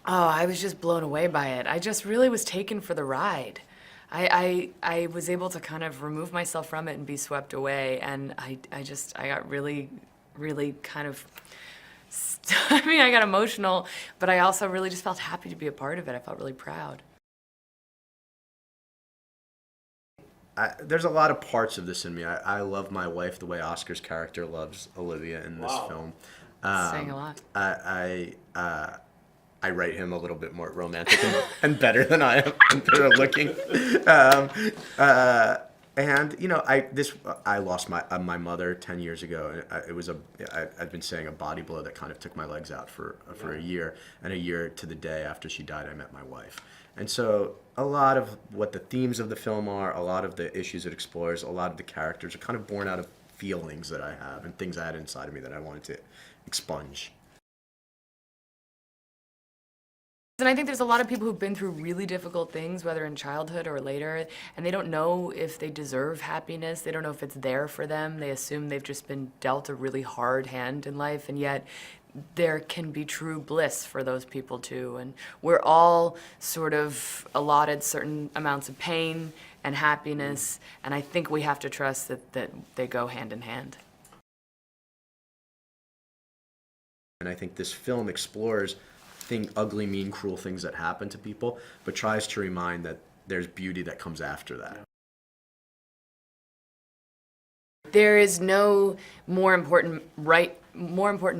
Oh, I was just blown away by it. I just really was taken for the ride. I was able to kind of remove myself from it and be swept away, and I got really, really kind of, I mean, I got emotional, but I also really just felt happy to be a part of it. I felt really proud. There's a lot of parts of this in me. I love my wife the way Oscar's character loves Olivia in this film. Saying a lot. I write him a little bit more romantic and better than I am, and better looking. Um, and you know, I lost my mother 10 years ago, and it was I've been saying a body blow that kind of took my legs out for a year, and a year to the day after she died, I met my wife. And so a lot of what the themes of the film are, a lot of the issues it explores, a lot of the characters are kind of born out of feelings that I have and things I had inside of me that I wanted to expunge. And I think there's a lot of people who've been through really difficult things, whether in childhood or later, and they don't know if they deserve happiness. They don't know if it's there for them. They assume they've just been dealt a really hard hand in life, and yet there can be true bliss for those people too. And we're all sort of allotted certain amounts of pain and happiness, and I think we have to trust that they go hand in hand. And I think this film explores ugly, mean, cruel things that happen to people, but tries to remind that there's beauty that comes after that. There is no more important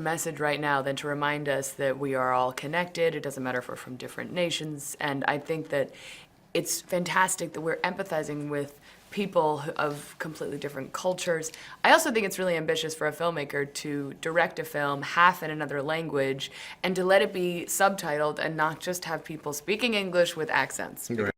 message right now than to remind us that we are all connected. It doesn't matter if we're from different nations, and I think that it's fantastic that we're empathizing with people of completely different cultures. I also think it's really ambitious for a filmmaker to direct a film half in another language and to let it be subtitled and not just have people speaking English with accents. Right.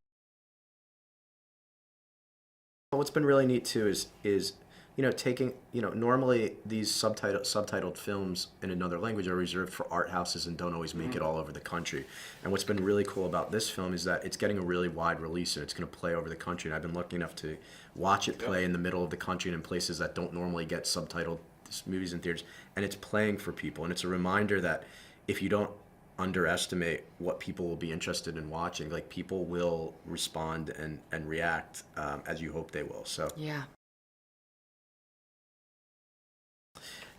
What's been really neat too is you know, taking, you know, normally these subtitled films in another language are reserved for art houses and don't always make it all over the country. And what's been really cool about this film is that it's getting a really wide release and it's going to play over the country. And I've been lucky enough to watch it play in the middle of the country and in places that don't normally get subtitled movies in theaters. And it's playing for people. And it's a reminder that if you don't underestimate what people will be interested in watching, like people will respond and react as you hope they will. So Yeah.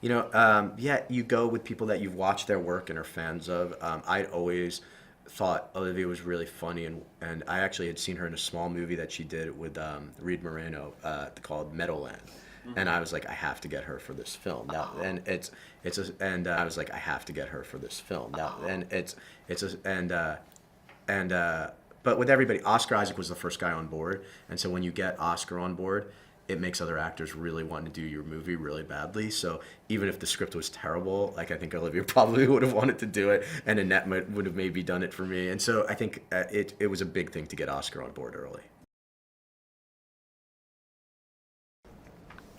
you know, yeah, you go with people that you've watched their work and are fans of. I'd always thought Olivia was really funny, and I actually had seen her in a small movie that she did with Reed Moreno called Meadowland. And I was like, I have to get her for this film now. And I was like, I have to get her for this film now. But with everybody, Oscar Isaac was the first guy on board, and so when you get Oscar on board, it makes other actors really want to do your movie really badly. So even if the script was terrible, like I think Olivia probably would have wanted to do it, and Annette would have maybe done it for me. And so I think it was a big thing to get Oscar on board early.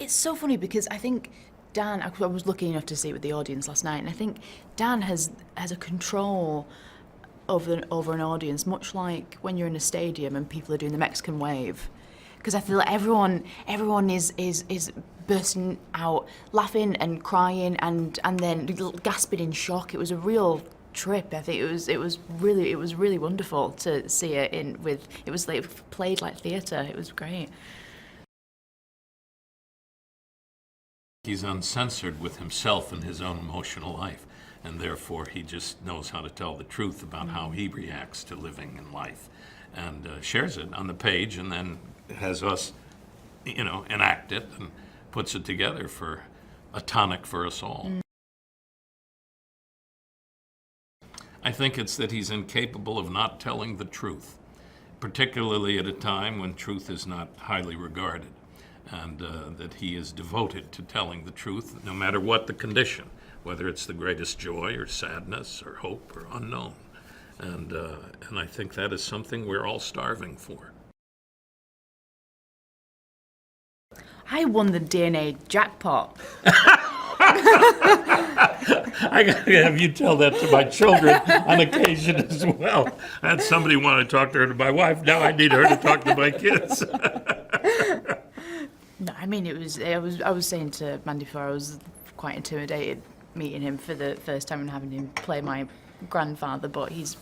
It's so funny because I think Dan, I was lucky enough to see it with the audience last night, and I think Dan has a control over an audience, much like when you're in a stadium and people are doing the Mexican wave. Because I feel like everyone is bursting out, laughing and crying and then gasping in shock. It was a real trip. I think it was really wonderful to see it it was like played like theatre. It was great. He's uncensored with himself and his own emotional life, and therefore he just knows how to tell the truth about how he reacts to living in life, and shares it on the page, and then has us, you know, enact it and puts it together for a tonic for us all. I think it's that he's incapable of not telling the truth, particularly at a time when truth is not highly regarded, and that he is devoted to telling the truth no matter what the condition, whether it's the greatest joy or sadness or hope or unknown. And I think that is something we're all starving for. I won the DNA jackpot. I gotta have you tell that to my children on occasion as well. I had somebody want to talk to my wife. Now I need her to talk to my kids. No, I mean I was saying to Mandy before, I was quite intimidated meeting him for the first time and having him play my grandfather, but he's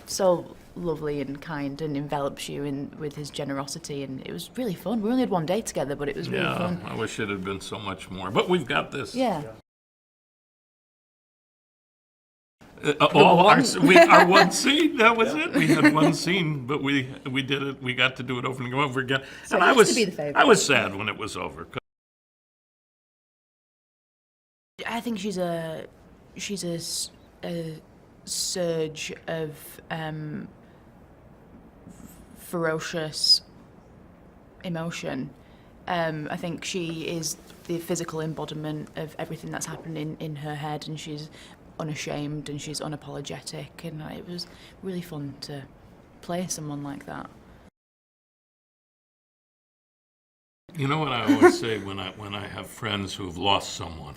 so lovely and kind and envelops you with his generosity, and it was really fun. We only had one day together, but it was really fun. I wish it had been so much more, but we've got this. Yeah. Our one scene, that was it. We had one scene, but we did it. We got to do it over and over again. So and it I has was to be the favourite. I was sad when it was over. I think she's a surge of ferocious emotion. I think she is the physical embodiment of everything that's happening in her head, and she's unashamed and she's unapologetic, and it was really fun to play someone like that. You know what I always say when I have friends who have lost someone,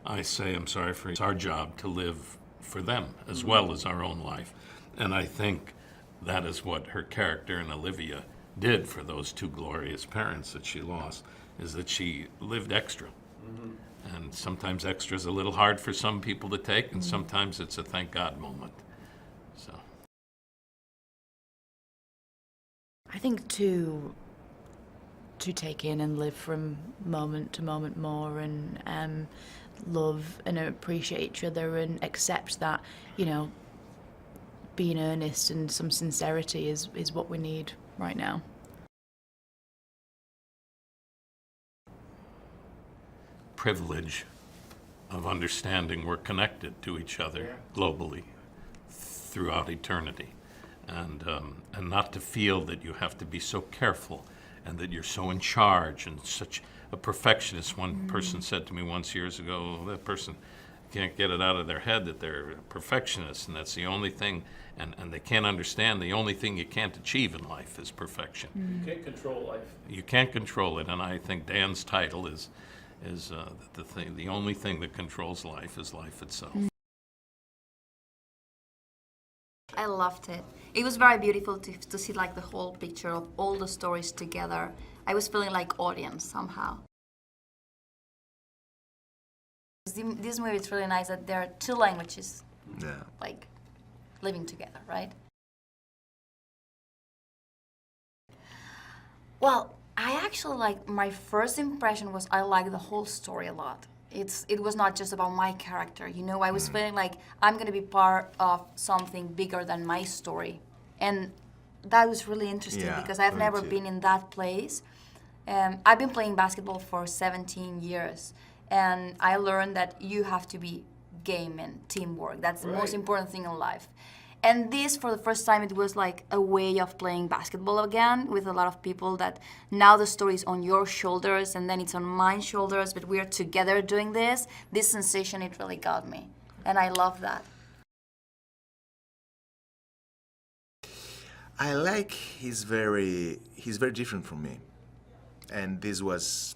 I say, I'm sorry for you. It's our job to live for them as well as our own life. And I think that is what her character in Olivia did for those two glorious parents that she lost, is that she lived extra. And sometimes extra is a little hard for some people to take, and sometimes it's a thank God moment. So I think to take in and live from moment to moment more, and love and appreciate each other and accept that, you know, being earnest and some sincerity is what we need right now. privilege of understanding we're connected to each other globally throughout eternity, and not to feel that you have to be so careful and that you're so in charge and such a perfectionist. One person said to me once years ago, that person can't get it out of their head that they're a perfectionist, and that's the only thing, and they can't understand the only thing you can't achieve in life is perfection. You can't control life. You can't control it, and I think Dan's title is the only thing that controls life is life itself. I loved it. It was very beautiful to see like the whole picture of all the stories together. I was feeling like audience somehow. This movie is really nice that there are two languages like living together, right? Well, I actually like, my first impression was I liked the whole story a lot. It was not just about my character, you know. I was feeling like I'm gonna be part of something bigger than my story, and that was really interesting because I've never been in that place. I've been playing basketball for 17 years, and I learned that you have to be game and teamwork. That's the most important thing in life. And this, for the first time, it was like a way of playing basketball again with a lot of people, that now the story is on your shoulders and then it's on my shoulders, but we are together doing this. This sensation, it really got me. And I love that. I like he's very different from me. And this was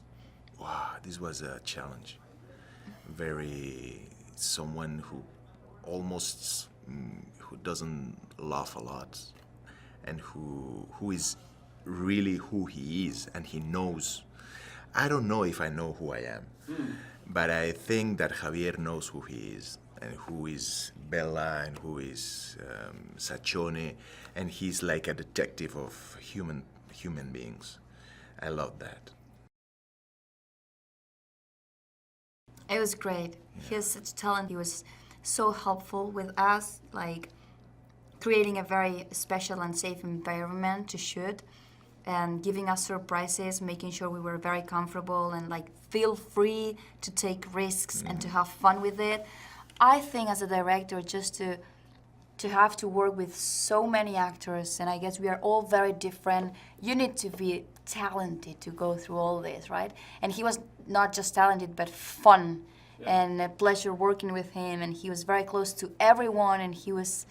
a challenge. Very someone who almost who doesn't laugh a lot, and who is really who he is, and he knows. I don't know if I know who I am, but I think that Javier knows who he is, and who is Bella, and who is Sachone, and he's like a detective of human beings. I love that. It was great. He has such talent. He was so helpful with us, like creating a very special and safe environment to shoot, and giving us surprises, making sure we were very comfortable and like feel free to take risks and to have fun with it. I think as a director, just to have to work with so many actors, and I guess we are all very different, you need to be talented to go through all this, right? And he was not just talented, but fun, and a pleasure working with him, and he was very close to everyone, and he was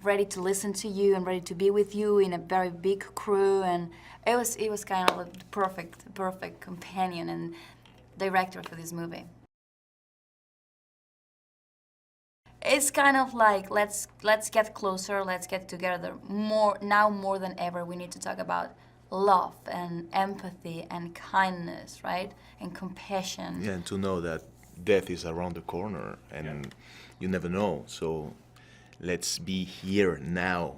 ready to listen to you and ready to be with you in a very big crew, and it was kind of a perfect companion and director for this movie. It's kind of like, let's get closer, let's get together more than ever. We need to talk about love and empathy and kindness, right? And compassion. Yeah, and to know that death is around the corner, and you never know. So let's be here now